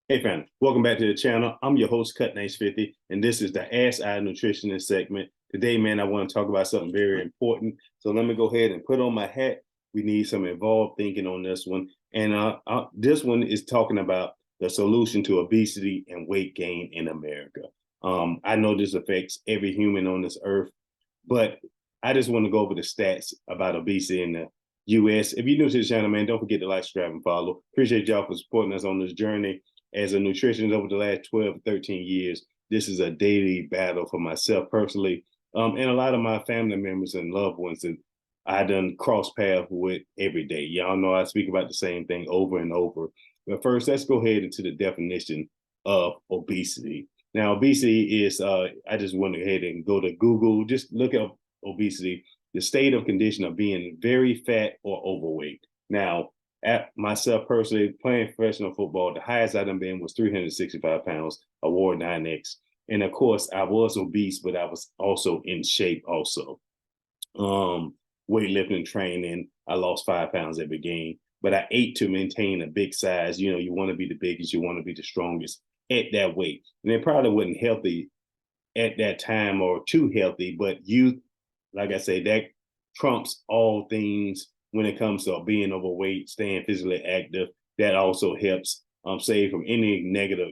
Hey fam, welcome back to the channel. I'm your host, Cut Nice 50, and this is the Ask Our Nutritionist segment. Today, man, I want to talk about something very important. So let me go ahead and put on my hat. We need some involved thinking on this one. And this one is talking about the solution to obesity and weight gain in America. I know this affects every human on this earth, but I just want to go over the stats about obesity in the U.S. If you're new to the channel, man, don't forget to like, subscribe, and follow. Appreciate y'all for supporting us on this journey. As a nutritionist over the last 12, 13 years, this is a daily battle for myself personally, and a lot of my family members and loved ones that I done cross paths with every day. Y'all know I speak about the same thing over and over. But first, let's go ahead into the definition of obesity. Now, obesity is, I just went ahead and go to Google, just look up obesity, the state of condition of being very fat or overweight. Now, at myself personally, playing professional football, the highest I've been was 365 pounds. I wore 9X. And of course, I was obese, but I was also in shape also. Weightlifting training, I lost 5 pounds every game. But I ate to maintain a big size. You know, you want to be the biggest, you want to be the strongest at that weight. And it probably wasn't healthy at that time or too healthy, but youth, like I say, that trumps all things when it comes to being overweight, staying physically active. That also helps save from any negative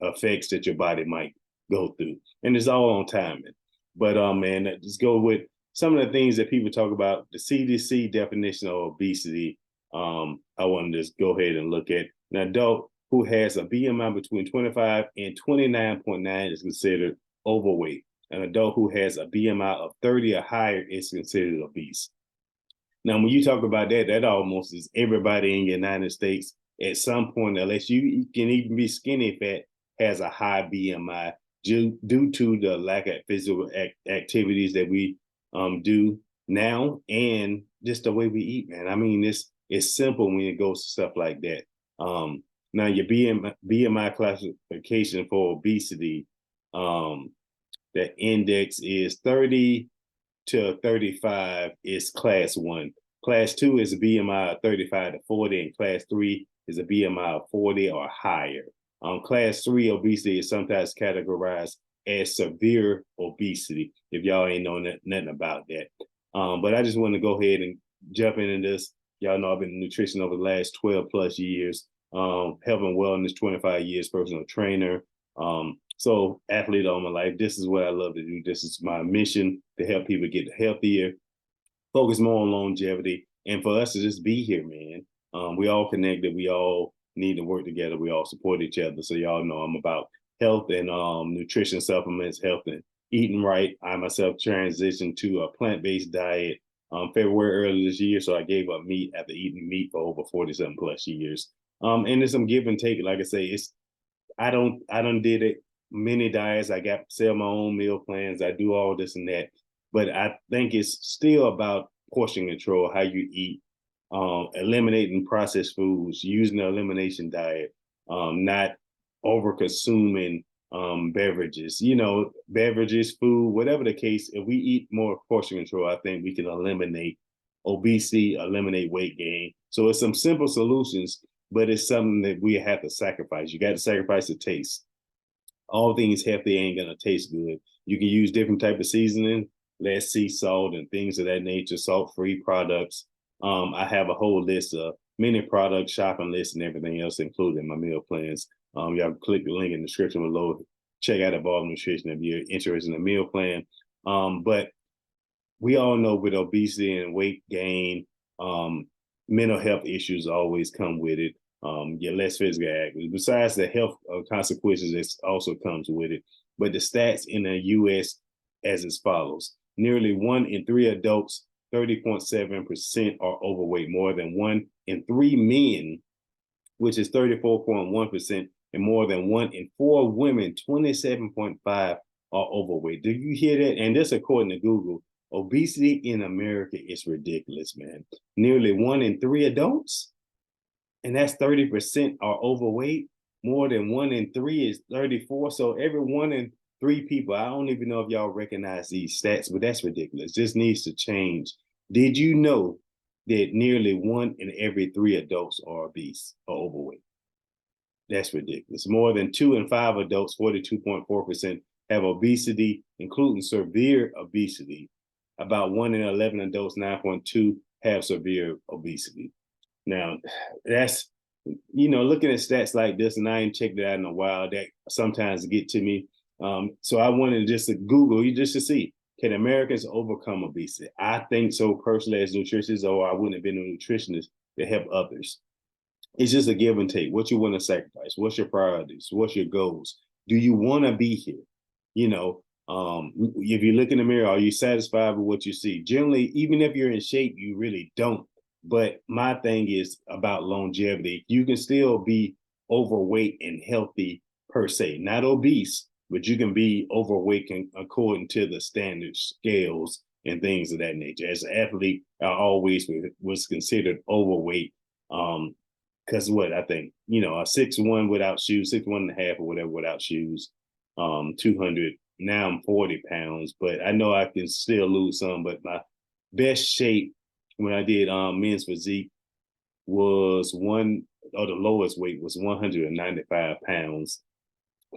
effects that your body might go through. And it's all on timing. But man, let's go with some of the things that people talk about. The CDC definition of obesity, I want to just go ahead and look at. An adult who has a BMI between 25 and 29.9 is considered overweight. An adult who has a BMI of 30 or higher is considered obese. Now, when you talk about that, that almost is everybody in the United States at some point, unless you can even be skinny fat, has a high BMI due to the lack of physical activities that we do now and just the way we eat, man. I mean, it's simple when it goes to stuff like that. Now, your BMI classification for obesity, the index is 30 to 35 is class 1. Class 2 is a BMI of 35 to 40, and class 3 is a BMI of 40 or higher. Class 3 obesity is sometimes categorized as severe obesity, if y'all ain't know nothing about that. But I just want to go ahead and jump into this. Y'all know I've been in nutrition over the last 12 plus years, health and wellness, 25 years, personal trainer. So athlete all my life. This is what I love to do. This is my mission, to help people get healthier, focus more on longevity, and for us to just be here, man. We all connected. We all need to work together. We all support each other. So y'all know I'm about health and nutrition supplements, health and eating right. I myself transitioned to a plant-based diet February earlier this year. So I gave up meat after eating meat for over 47 plus years. And there's some give and take. Like I say, I don't did it many diets. I got sell my own meal plans. I do all this and that, but I think it's still about portion control, how you eat, eliminating processed foods, using the elimination diet, not over consuming beverages, beverages, food, whatever the case. If we eat more portion control, I think we can eliminate obesity, eliminate weight gain. So it's some simple solutions, but it's something that we have to sacrifice. You got to sacrifice the taste. All things healthy ain't gonna taste good. You can use different type of seasoning, less sea salt and things of that nature, salt-free products. I have a whole list of many products, shopping lists, and everything else included in my meal plans. Y'all click the link in the description below. Check out Evolve Nutrition if you're interested in a meal plan. But we all know with obesity and weight gain, mental health issues always come with it. You're less physically active. Besides the health consequences that also comes with it. But the stats in the U.S. as as follows. Nearly 1 in 3 adults, 30.7% are overweight. More than 1 in 3 men, which is 34.1%, and more than 1 in 4 women, 27.5%, are overweight. Do you hear that? And this according to Google. Obesity in America is ridiculous, man. Nearly 1 in 3 adults, and that's 30% are overweight. More than 1 in 3 is 34. So every 1 in 3 people, I don't even know if y'all recognize these stats, but that's ridiculous. This needs to change. Did you know that nearly 1 in every 3 adults are obese or overweight. That's ridiculous. More than 2 in 5 adults, 42.4%, have obesity, including severe obesity. About 1 in 11 adults, 9.2, have severe obesity. Now, that's, looking at stats like this, and I ain't checked it out in a while, that sometimes get to me. So I wanted just to Google just to see, can Americans overcome obesity? I think so personally as nutritionists, or I wouldn't have been a nutritionist to help others. It's just a give and take. What you want to sacrifice? What's your priorities? What's your goals? Do you want to be here? If you look in the mirror, are you satisfied with what you see? Generally, even if you're in shape, you really don't. But my thing is about longevity. You can still be overweight and healthy per se, not obese, but you can be overweight according to the standard scales and things of that nature. As an athlete, I always was considered overweight. Because what I think, a 6'1" without shoes, 6'1.5" or whatever without shoes, 200. Now I'm 40 pounds, but I know I can still lose some. But my best shape when I did men's physique was the lowest weight was 195 pounds.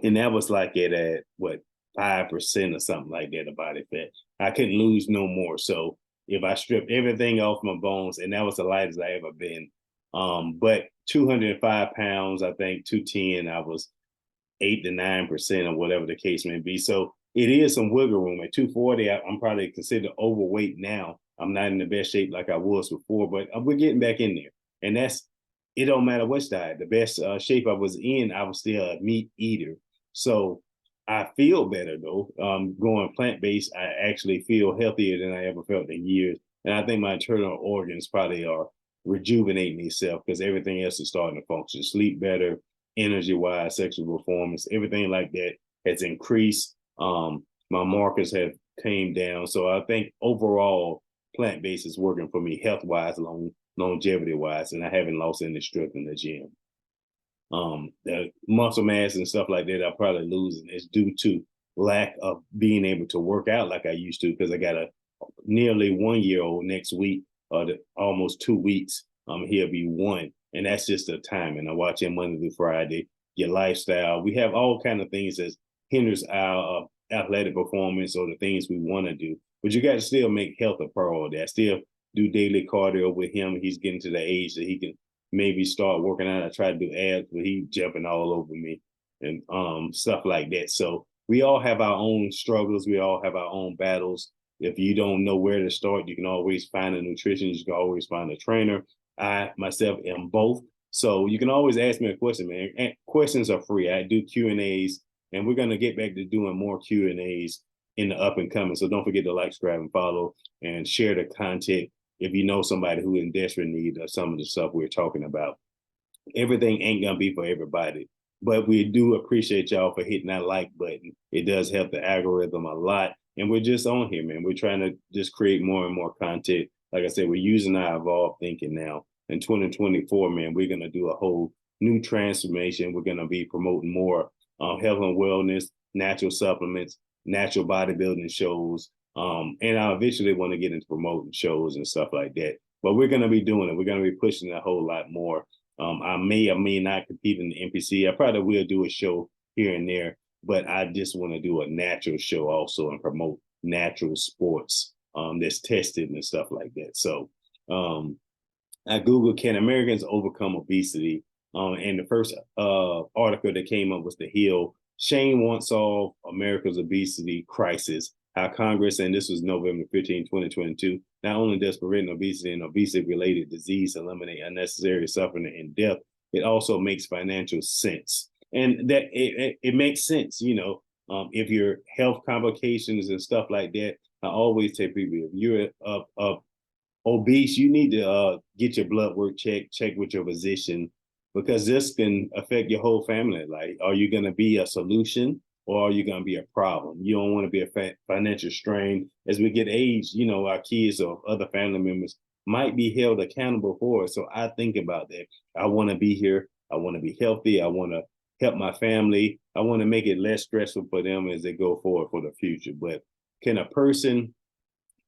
And that was like at what, 5% or something like that of body fat. I couldn't lose no more. So if I stripped everything off my bones, and that was the lightest I ever been. But 205 pounds, I think 210, I was 8 to 9% or whatever the case may be. So it is some wiggle room. At 240, I'm probably considered overweight now. I'm not in the best shape like I was before, but we're getting back in there. And it don't matter which diet. The best shape I was in, I was still a meat eater. So I feel better though. Going plant-based, I actually feel healthier than I ever felt in years. And I think my internal organs probably are rejuvenating itself because everything else is starting to function. Sleep better, energy-wise, sexual performance, everything like that has increased. My markers have came down. So I think overall, plant-based is working for me health-wise, longevity-wise, and I haven't lost any strength in the gym. The muscle mass and stuff like that, I'll probably lose, and it's due to lack of being able to work out like I used to because I got a nearly 1-year-old next week, almost 2 weeks. He'll be 1, and that's just the timing. I watch him Monday through Friday. Your lifestyle, we have all kind of things that hinders our athletic performance or the things we want to do. But you got to still make health a priority. I still do daily cardio with him. He's getting to the age that he can maybe start working out. I try to do abs, but he's jumping all over me and stuff like that. So we all have our own struggles. We all have our own battles. If you don't know where to start, you can always find a nutritionist. You can always find a trainer. I myself am both. So you can always ask me a question, man. And questions are free. I do Q&As, and we're going to get back to doing more Q&As in the up and coming. So don't forget to like, subscribe, and follow, and share the content if you know somebody who is in desperate need of some of the stuff we're talking about. Everything ain't going to be for everybody, but we do appreciate y'all for hitting that like button. It does help the algorithm a lot. And we're just on here, man. We're trying to just create more and more content. Like I said, we're using our evolved thinking now. In 2024, man, we're going to do a whole new transformation. We're going to be promoting more health and wellness, natural supplements, natural bodybuilding shows. And I eventually want to get into promoting shows and stuff like that. But we're going to be doing it. We're going to be pushing a whole lot more. I may or may not compete in the NPC. I probably will do a show here and there, but I just want to do a natural show also and promote natural sports that's tested and stuff like that. So I Googled, can Americans overcome obesity? And the first article that came up was The Hill. Shane won't solve America's obesity crisis. How Congress, and this was November 15, 2022, not only does preventing obesity and obesity-related disease eliminate unnecessary suffering and death, it also makes financial sense. And that it makes sense, if your health complications and stuff like that. I always tell people, if you're obese, you need to get your blood work check with your physician, because this can affect your whole family. Like, are you going to be a solution or are you going to be a problem? You don't want to be a financial strain. As we get age, our kids or other family members might be held accountable for it. So I think about that. I want to be here. I want to be healthy. I want to help my family. I want to make it less stressful for them as they go forward for the future. But can a person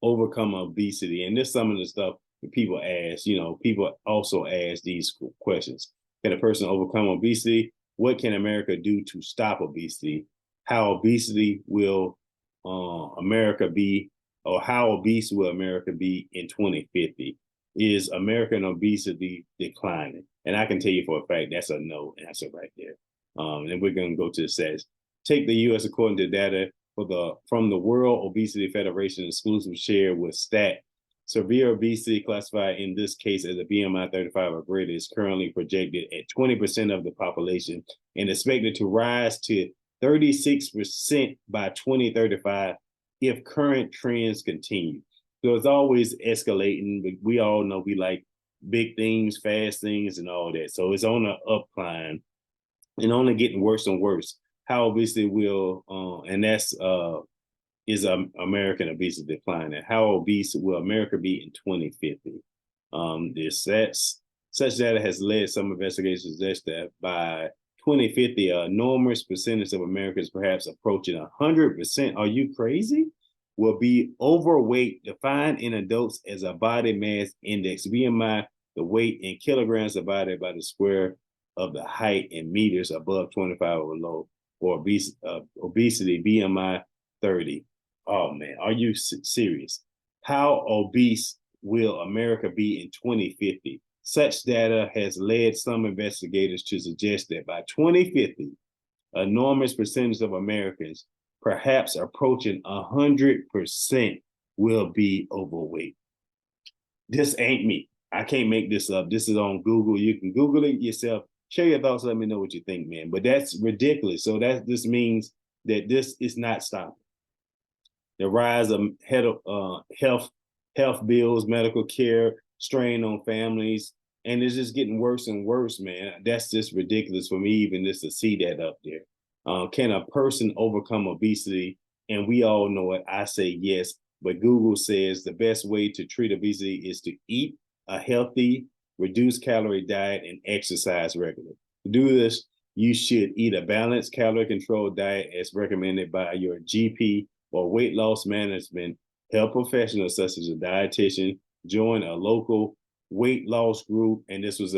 overcome obesity? And this is some of the stuff people ask, people also ask these questions. Can a person overcome obesity? What can America do to stop obesity? How obesity will America be, or how obese will America be in 2050? Is American obesity declining? And I can tell you for a fact that's a no answer right there. And we're going to go to the stats. Take the U.S. according to data from the World Obesity Federation exclusive share with STAT. Severe obesity, classified in this case as a BMI 35 or greater, is currently projected at 20% of the population and expected to rise to 36% by 2035 if current trends continue. So it's always escalating, but we all know we like big things, fast things, and all that. So it's on an up climb and only getting worse and worse. How obesity will, and that's is American obesity declining? How obese will America be in 2050? Such data has led some investigators to suggest that by 2050, an enormous percentage of Americans, perhaps approaching 100%, are you crazy? Will be overweight, defined in adults as a body mass index, BMI, the weight in kilograms divided by the square of the height in meters above 25 or below, or obesity, BMI 30. Oh man, are you serious? How obese will America be in 2050? Such data has led some investigators to suggest that by 2050, an enormous percentage of Americans, perhaps approaching 100%, will be overweight. This ain't me. I can't make this up. This is on Google. You can Google it yourself. Share your thoughts. Let me know what you think, man. But that's ridiculous. So this means that this is not stopping. The rise of health bills, medical care, strain on families, and it's just getting worse and worse, man. That's just ridiculous for me, even just to see that up there. Can a person overcome obesity? And we all know it. I say yes, but Google says the best way to treat obesity is to eat a healthy, reduced calorie diet and exercise regularly. To do this, you should eat a balanced, calorie-controlled diet as recommended by your GP or weight loss management health professionals such as a dietitian. Join a local weight loss group, and this was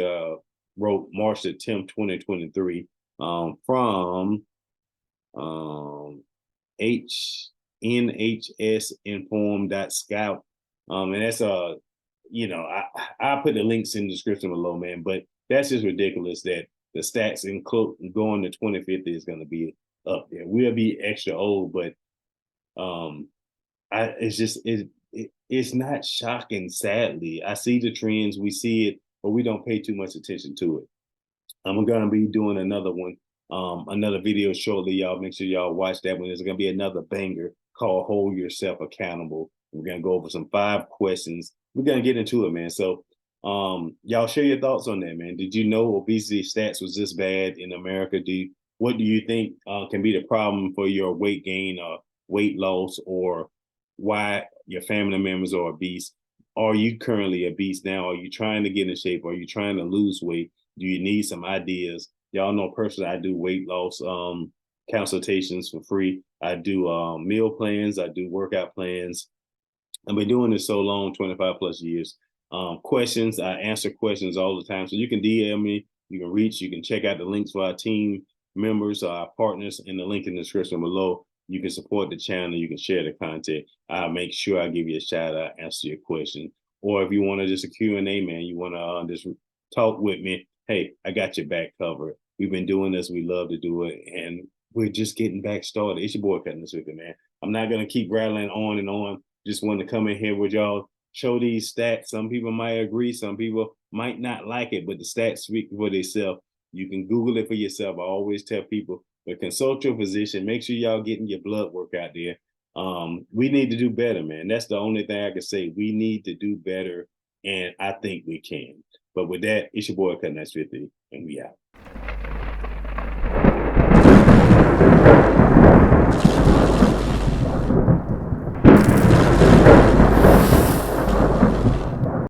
wrote March the 10th, 2023, from NHSinform.scout. And that's I put the links in the description below, man. But that's just ridiculous that the stats include going to 2050 is going to be up there. We'll be extra old, but it's not shocking. Sadly, I see the trends, we see it, but we don't pay too much attention to it. I'm gonna be doing another one, another video shortly. Y'all make sure y'all watch that one. There's gonna be another banger called "Hold Yourself Accountable." We're gonna go over some 5 questions. We're gonna get into it, man. So, y'all share your thoughts on that, man. Did you know obesity stats was this bad in America? What do you think can be the problem for your weight gain or weight loss, or why your family members are obese? Are you currently obese now? Are you trying to get in shape? Are you trying to lose weight? Do you need some ideas? Y'all know personally, I do weight loss consultations for free. I do meal plans. I do workout plans. I've been doing this so long, 25 plus years. Questions, I answer questions all the time. So you can DM me, you can check out the links for our team members, our partners in the link in the description below. You can support the channel. You can share the content. I'll make sure I give you a shout out, answer your question. Or if you want to just a Q&A, man, you want to just talk with me, hey, I got your back covered. We've been doing this. We love to do it. And we're just getting back started. It's your boy Cutting This With It, man. I'm not going to keep rattling on and on. Just wanted to come in here with y'all, show these stats. Some people might agree. Some people might not like it, but the stats speak for themselves. You can Google it for yourself. I always tell people, but consult your physician. Make sure y'all getting your blood work out there. We need to do better, man. That's the only thing I can say. We need to do better, and I think we can. But with that, it's your boy Cutting This With It, and we out.